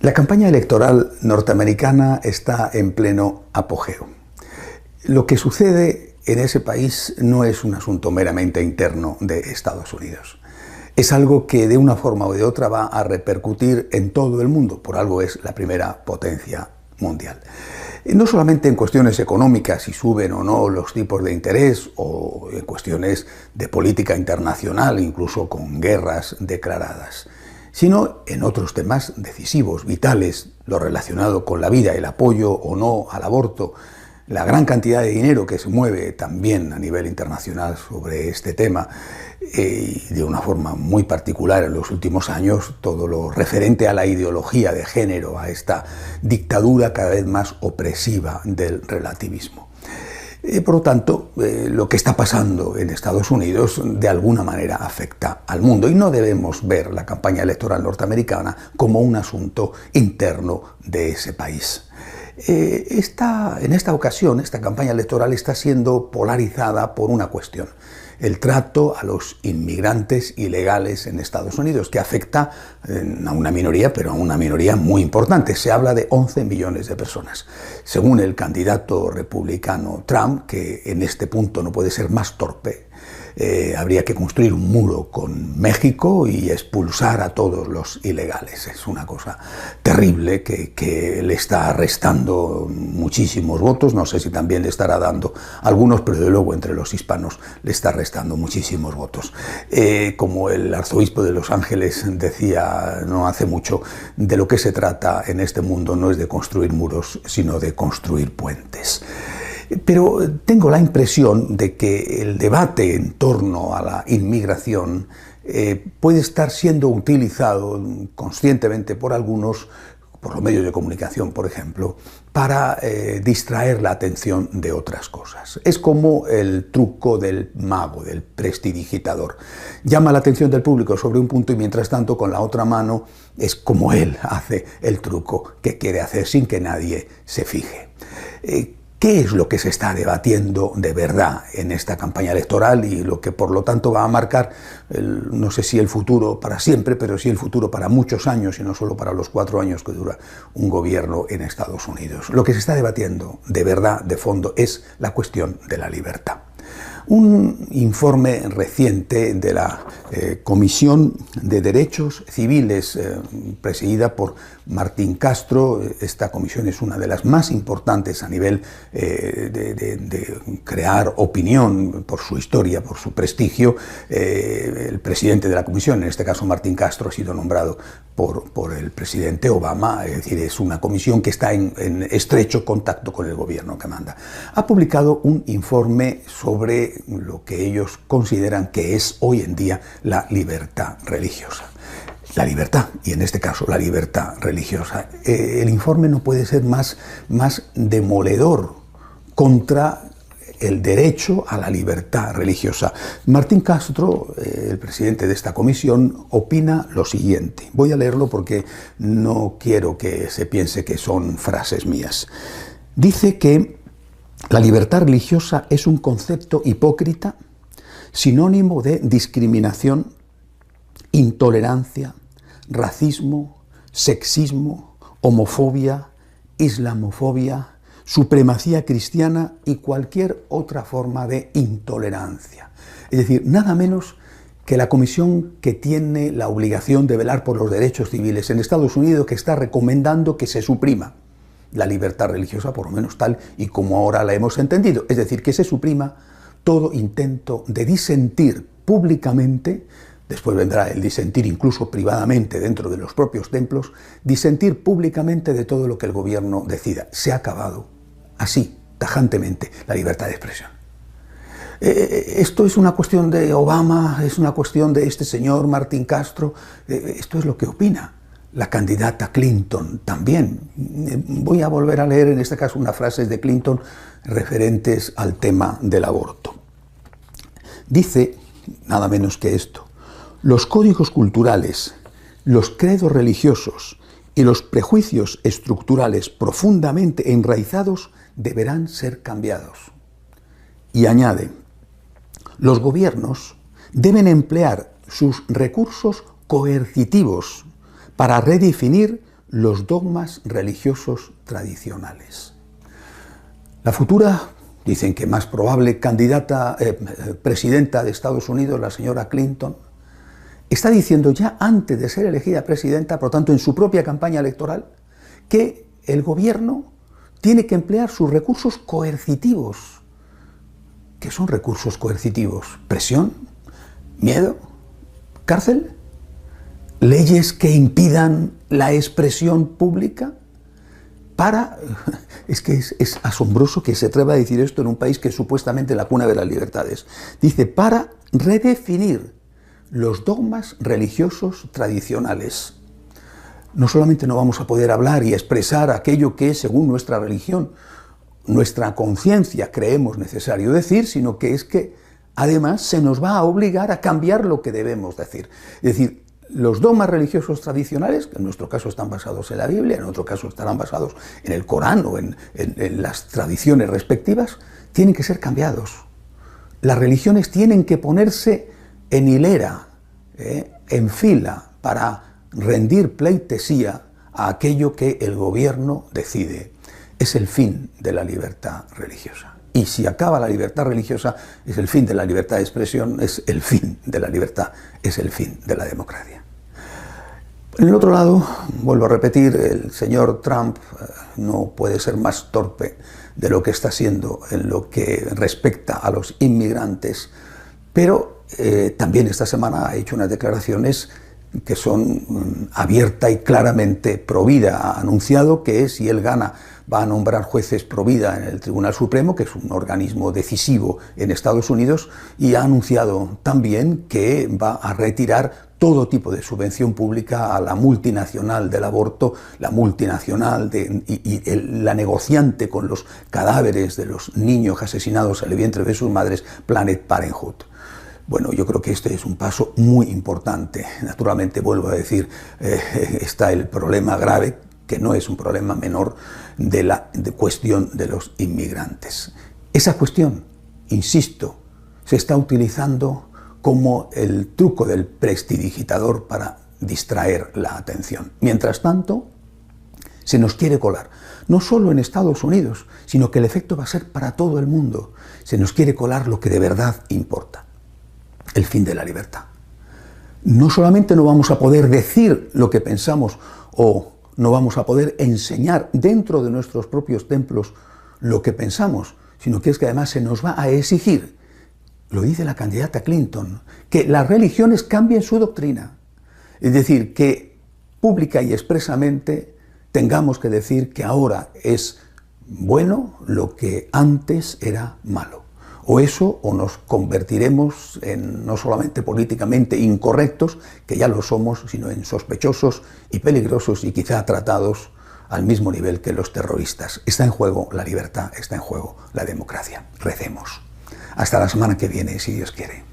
La campaña electoral norteamericana está en pleno apogeo. Lo que sucede en ese país no es un asunto meramente interno de Estados Unidos. Es algo que de una forma o de otra va a repercutir en todo el mundo, por algo es la primera potencia mundial. No solamente en cuestiones económicas, si suben o no los tipos de interés, o en cuestiones de política internacional, incluso con guerras declaradas, sino en otros temas decisivos, vitales, lo relacionado con la vida, el apoyo o no al aborto, la gran cantidad de dinero que se mueve también a nivel internacional sobre este tema, y de una forma muy particular en los últimos años, todo lo referente a la ideología de género, a esta dictadura cada vez más opresiva del relativismo. Por lo tanto, lo que está pasando en Estados Unidos de alguna manera afecta al mundo y no debemos ver la campaña electoral norteamericana como un asunto interno de ese país. En esta ocasión, esta campaña electoral está siendo polarizada por una cuestión: el trato a los inmigrantes ilegales en Estados Unidos, que afecta a una minoría, pero a una minoría muy importante. Se habla de 11 millones de personas. Según el candidato republicano Trump, que en este punto no puede ser más torpe, habría que construir un muro con México y expulsar a todos los ilegales. Es una cosa terrible que le está restando muchísimos votos. No sé si también le estará dando algunos, pero de luego entre los hispanos le está restando muchísimos votos. Como el arzobispo de Los Ángeles decía no hace mucho, de lo que se trata en este mundo no es de construir muros, sino de construir puentes. Pero tengo la impresión de que el debate en torno a la inmigración puede estar siendo utilizado conscientemente por algunos, por los medios de comunicación, por ejemplo, para distraer la atención de otras cosas. Es como el truco del mago, del prestidigitador. Llama la atención del público sobre un punto y mientras tanto con la otra mano es como él hace el truco que quiere hacer sin que nadie se fije. ¿Qué es lo que se está debatiendo de verdad en esta campaña electoral y lo que por lo tanto va a marcar, no sé si el futuro para siempre, pero sí el futuro para muchos años y no solo para los 4 años que dura un gobierno en Estados Unidos? Lo que se está debatiendo de verdad, de fondo, es la cuestión de la libertad. Un informe reciente de la Comisión de Derechos Civiles, presidida por Martín Castro. Esta comisión es una de las más importantes a nivel de crear opinión por su historia, por su prestigio. El presidente de la comisión, en este caso Martín Castro, ha sido nombrado por el presidente Obama, es decir, es una comisión que está en estrecho contacto con el gobierno que manda. Ha publicado un informe sobre lo que ellos consideran que es hoy en día la libertad religiosa. La libertad, y en este caso la libertad religiosa. El informe no puede ser más demoledor contra el derecho a la libertad religiosa. Martín Castro, el presidente de esta comisión, opina lo siguiente. Voy a leerlo porque no quiero que se piense que son frases mías. Dice que la libertad religiosa es un concepto hipócrita, sinónimo de discriminación, intolerancia, racismo, sexismo, homofobia, islamofobia, supremacía cristiana y cualquier otra forma de intolerancia. Es decir, nada menos que la comisión que tiene la obligación de velar por los derechos civiles en Estados Unidos, que está recomendando que se suprima la libertad religiosa, por lo menos tal y como ahora la hemos entendido. Es decir, que se suprima todo intento de disentir públicamente. Después vendrá el disentir incluso privadamente dentro de los propios templos, disentir públicamente de todo lo que el gobierno decida. Se ha acabado así, tajantemente, la libertad de expresión. Esto es una cuestión de Obama, es una cuestión de este señor Martín Castro, esto es lo que opina la candidata Clinton también. Voy a volver a leer en este caso unas frases de Clinton referentes al tema del aborto. Dice, nada menos que esto: los códigos culturales, los credos religiosos y los prejuicios estructurales profundamente enraizados deberán ser cambiados. Y añade, los gobiernos deben emplear sus recursos coercitivos para redefinir los dogmas religiosos tradicionales. La futura, dicen que más probable, presidenta de Estados Unidos, la señora Clinton, está diciendo ya antes de ser elegida presidenta, por lo tanto en su propia campaña electoral, que el gobierno tiene que emplear sus recursos coercitivos. ¿Qué son recursos coercitivos? ¿Presión? ¿Miedo? ¿Cárcel? ¿Leyes que impidan la expresión pública? Es que es asombroso que se atreva a decir esto en un país que es supuestamente la cuna de las libertades. Dice, para redefinir los dogmas religiosos tradicionales. No solamente no vamos a poder hablar y expresar aquello que, según nuestra religión, nuestra conciencia creemos necesario decir, sino que es que además se nos va a obligar a cambiar lo que debemos decir. Es decir, los dogmas religiosos tradicionales, que en nuestro caso están basados en la Biblia, en otro caso estarán basados en el Corán o en las tradiciones respectivas, tienen que ser cambiados. Las religiones tienen que ponerse en hilera, en fila, para rendir pleitesía a aquello que el gobierno decide. Es el fin de la libertad religiosa. Y si acaba la libertad religiosa, es el fin de la libertad de expresión, es el fin de la libertad, es el fin de la democracia. En el otro lado, vuelvo a repetir, el señor Trump no puede ser más torpe de lo que está siendo en lo que respecta a los inmigrantes, pero también esta semana ha hecho unas declaraciones que son abierta y claramente pro vida. Ha anunciado que si él gana va a nombrar jueces pro vida en el Tribunal Supremo, que es un organismo decisivo en Estados Unidos, y ha anunciado también que va a retirar todo tipo de subvención pública a la multinacional del aborto, la multinacional la negociante con los cadáveres de los niños asesinados en el vientre de sus madres, Planned Parenthood. Bueno, yo creo que este es un paso muy importante. Naturalmente, vuelvo a decir, está el problema grave, que no es un problema menor, de la cuestión de los inmigrantes. Esa cuestión, insisto, se está utilizando como el truco del prestidigitador para distraer la atención. Mientras tanto, se nos quiere colar, no solo en Estados Unidos, sino que el efecto va a ser para todo el mundo. Se nos quiere colar lo que de verdad importa. El fin de la libertad. No solamente no vamos a poder decir lo que pensamos o no vamos a poder enseñar dentro de nuestros propios templos lo que pensamos, sino que es que además se nos va a exigir, lo dice la candidata Clinton, que las religiones cambien su doctrina. Es decir, que pública y expresamente tengamos que decir que ahora es bueno lo que antes era malo. O eso, o nos convertiremos en no solamente políticamente incorrectos, que ya lo somos, sino en sospechosos y peligrosos y quizá tratados al mismo nivel que los terroristas. Está en juego la libertad, está en juego la democracia. Recemos. Hasta la semana que viene, si Dios quiere.